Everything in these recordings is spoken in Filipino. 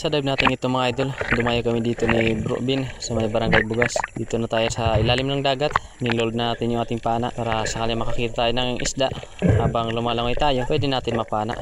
sa dive natin ito mga idol, dumaya kami dito ni Bro Bin sa may barangay Bugas. Dito na tayo sa ilalim ng dagat. Niload na natin yung ating pana para sakali makakita tayo ng isda. Habang lumalangoy tayo, pwede natin mapana.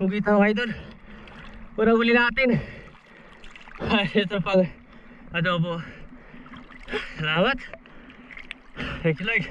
Pugita mga idol, para huli natin. Ito pang adobo. Salamat. Thank you Lord.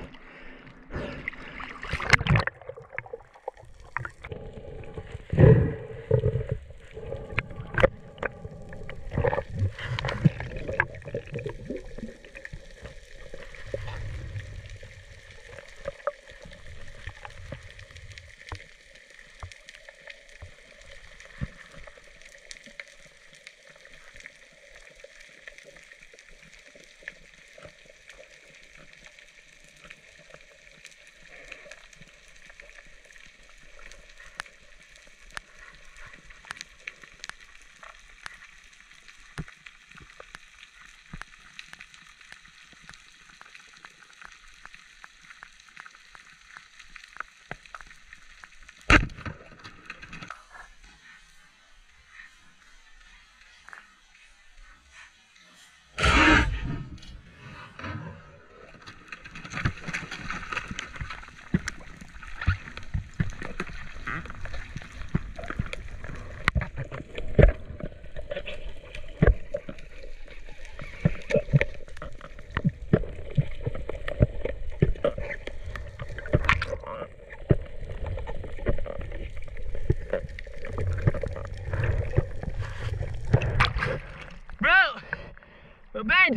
Ben,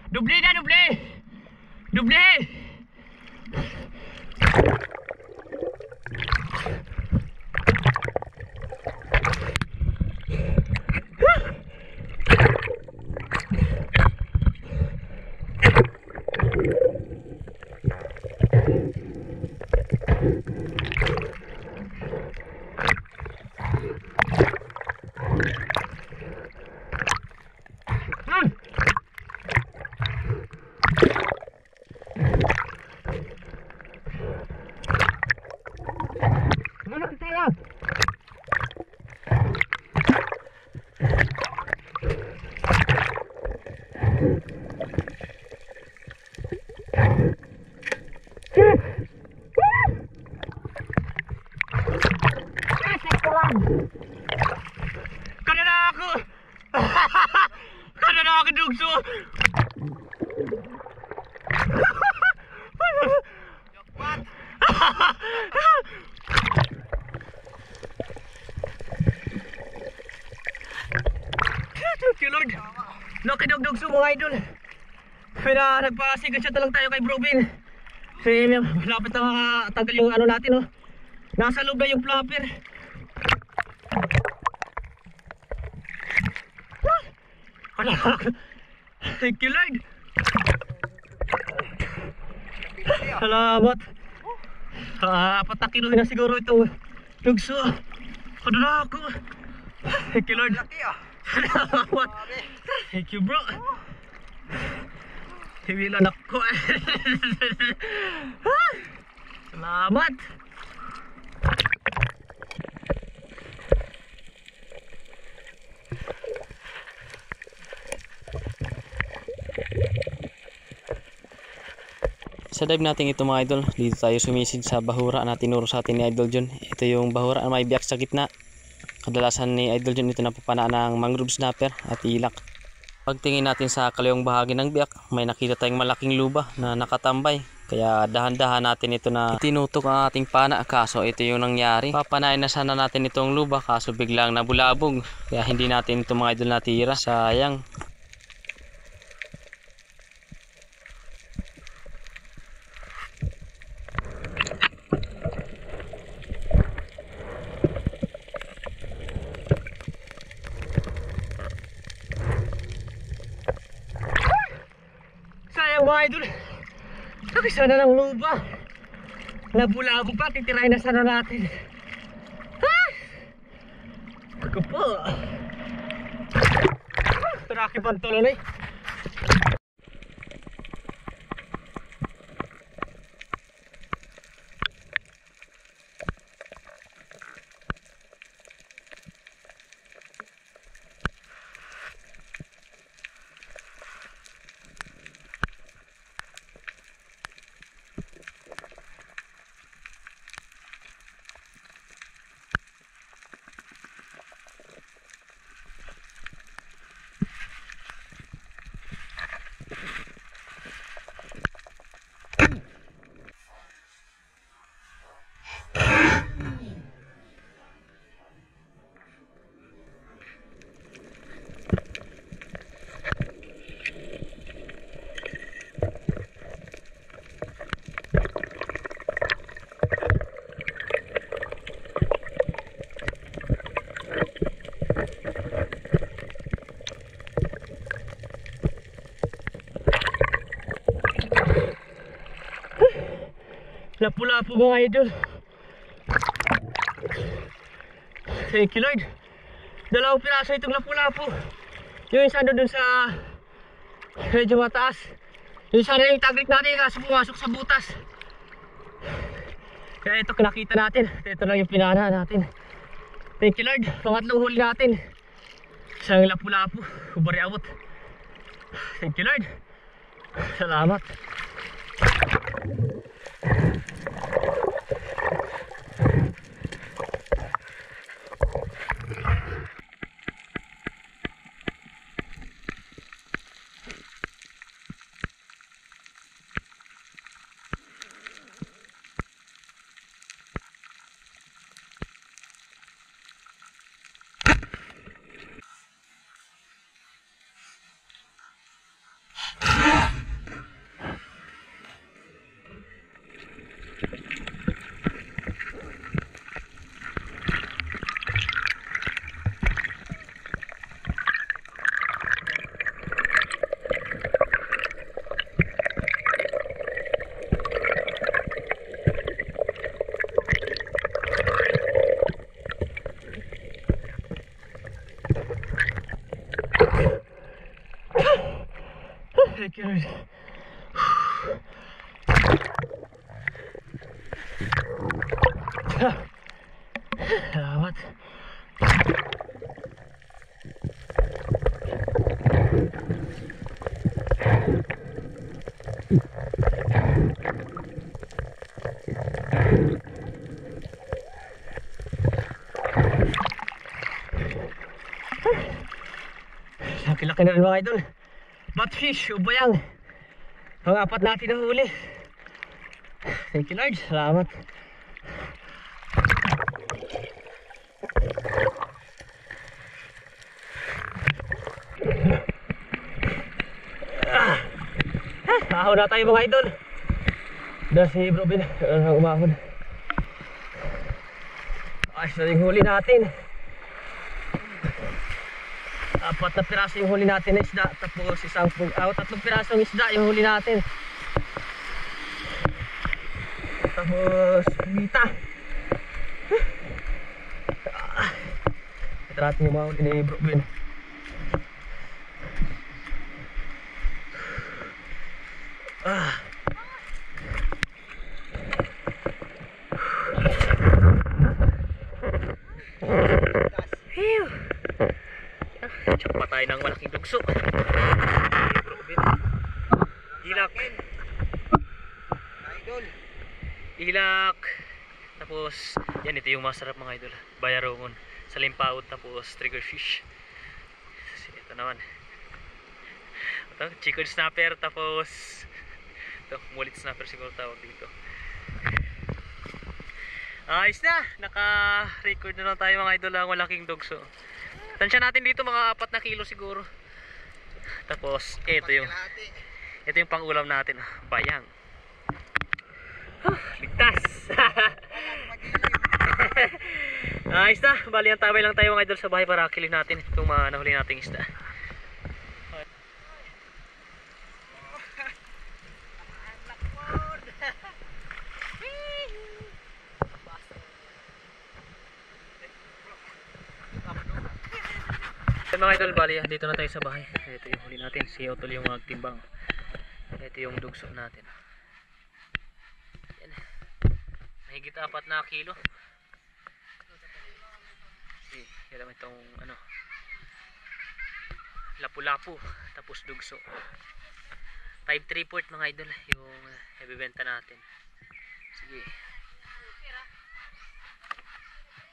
doublé dah, doublé. Doublé. Dugso. Thank you Lord. Nakidugdugso mga idol. Pero nagpasigat siya talang tayo kay Bro Bin. Malapit na makatagal yung ano natin, oh. Nasa loob na yung flapper. Wala. Thank you, Lord. Salamat. 4 na kilo na siguro itong lugso. Ano na ako. Thank you, Lord. Salamat. Thank you, bro. Hiwilan ako. Salamat. Sa dive natin ito mga idol, dito tayo sumisid sa bahura na tinuro sa atin ni Idol John. Ito yung bahura na may biyak sa gitna. Kadalasan ni Idol John ito napapanaan ng mangrove snapper at ilak. Pagtingin natin sa kaliwang bahagi ng biyak, may nakita tayong malaking luba na nakatambay. Kaya dahan-dahan natin ito na tinutok ang ating pana, kaso ito yung nangyari. Papanain na sana natin itong luba kaso biglang nabulabog. Kaya hindi natin ito mga idol natira, sayang. Mga idol, nakisa na ng luba. Nabulabog pa, titirahin na sana natin. Ako po. Traki pantulon eh. Lapu-lapu mga idol. Thank you, Lord. 2 piraso itong lapu-lapu. Yung isa doon sa medyo mataas. Yung isa na yung tagrik natin kaso pumasok sa butas. Kaya ito nakita natin. Ito lang yung pinana natin. Thank you, Lord. Pangatlong huli natin. Isang lapu-lapu. Ubari awot. Thank you, Lord. Salamat. Thank you, Lord. Salamat. Laki-laki na rin mga idol. Batfish o bayang. Pang-4 natin na huli. Thank you, Lord. Salamat. Tahaw na tayo mga idol. Dahil si Bro Bin, umahon. Ayos na yung huli natin. 4 na piraso yung huli natin na isda. Tapos 3 pirasong isda yung huli natin. Tapos pita. Ito natin yung mahuli ni Bro Bin. Tsaka pa tayo ng malaking dugso. Ilak. Ilak. Tapos yan, ito yung masarap mga idol. Bayarongon sa limpaot, tapos triggerfish. Ito naman ito, chicken snapper. Tapos ito, mullet snapper siguro tawag dito. Ayos na, naka-record na lang tayo mga idol ang malaking dugso. Tansya natin dito mga 4 na kilo siguro. Tapos ito yung pang-ulam natin, bayang. Ligtas. Ayos na, bali ang tabay lang tayo mga idol sa bahay para kilin natin itong mga nahuli nating isda. Mga idol, bali dito na tayo sa bahay. Ito yung huli natin, si Otol yung magtimbang. Ito yung dugso natin. Yan. Mahigit 4 na kilo. Yan naman itong ano, lapu-lapu, tapos dugso. 5/3 mga idol yung ibebenta natin. Sige,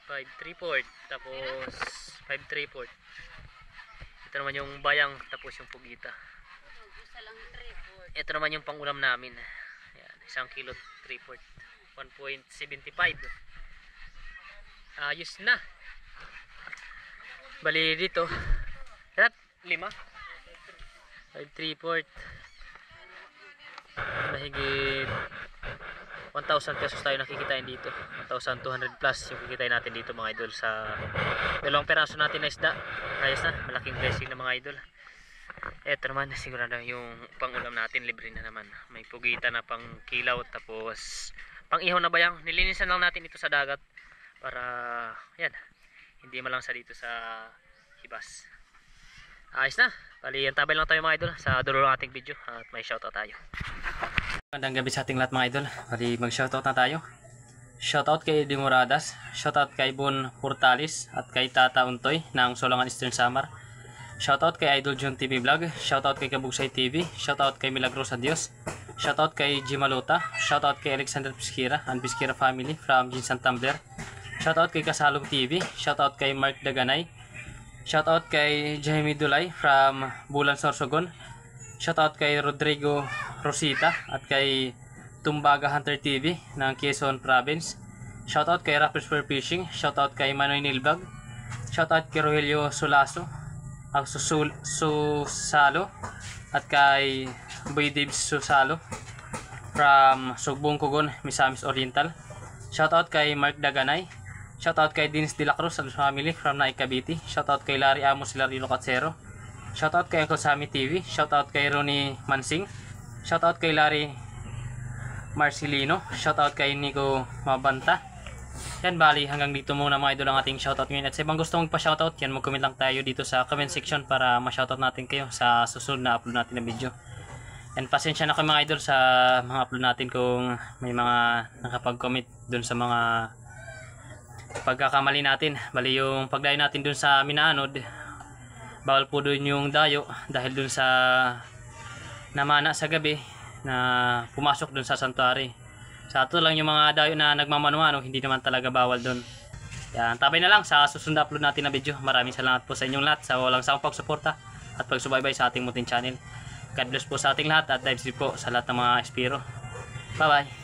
5/3, tapos 5/3. Ito naman yung bayang, tapos yung pugita. Ito naman yung pangulam namin. Ayan, 1 kilo 3/4, 1.75. Ayos na. Bali dito 5 5/3, mahigit 1,000 pesos tayo nakikitain dito. 1,200 plus yung kikitain natin dito mga idol sa dalawang peraso natin na isda. Ayos na, malaking blessing na mga idol. Eto naman, sigurado yung pangulam natin libre na naman. May pugita na pang kilaw, tapos pang ihaw na bayang. Nilinisan lang natin ito sa dagat para yan, hindi malansa dito sa hibas. Ayos na, bali yan, tabay lang tayo mga idol sa dulo ng ating video at may shoutout tayo. Magandang gabi sa ating lahat mga idol. Bali mag shoutout na tayo. Shoutout kay Dimoradas, shoutout kay Bon Portalis at kay Tata Untoy ng Solangan Eastern Samar. Shoutout kay Idol John TV Vlog, shoutout kay Kabugsay TV, shoutout kay Milagrosa Dios, shoutout kay Jimalota, shoutout kay Alexander Pisquira and Pisquira family from Jinsan Tumbler. Shoutout kay Kasalong TV, shoutout kay Mark Daganay, shoutout kay Jaime Dulay from Bulan Sorsogon, shoutout kay Rodrigo Rosita at kay Tumbaga Hunter TV ng Quezon Province. Shoutout kay Rappers for Fishing, shoutout kay Manoy Nilbag, shoutout kay Rogelio Sulaso, Susalo at kay Boy Dibs Susalo from Sugbong Kugon, Misamis Oriental. Shoutout kay Mark Daganay, shoutout kay Dins De La Cruz and family from Naik Cavite, shoutout kay Larry Amos Larilo Catsero, shoutout kay Uncle Sammy TV, shoutout kay Ronnie Mansing, shoutout kay Larry Marcelino, shoutout kay Nico Mabanta. Yan, bali hanggang dito muna mga idol ang ating shoutout ngayon. At sa ibang gusto mong pa-shoutout, yan, mag-comment lang tayo dito sa comment section para ma-shoutout natin kayo sa susunod na upload natin na video. And pasensya na kayo mga idol sa mga upload natin kung may mga nakapag-comment dun sa mga pagkakamali natin. Bali yung pagdayo natin dun sa Minaanod, bawal po dun yung dayo dahil dun sa namana sa gabi na pumasok dun sa santuary. Sa ato lang yung mga dayo na nagmamano-mano, hindi naman talaga bawal dun. Yan, tabay na lang sa susunod na upload natin na video. Maraming salamat po sa inyong lahat sa walang sawang pagsuporta at pagsubaybay sa ating munting channel. God bless po sa ating lahat at dives po sa lahat ng mga espiro. Bye bye.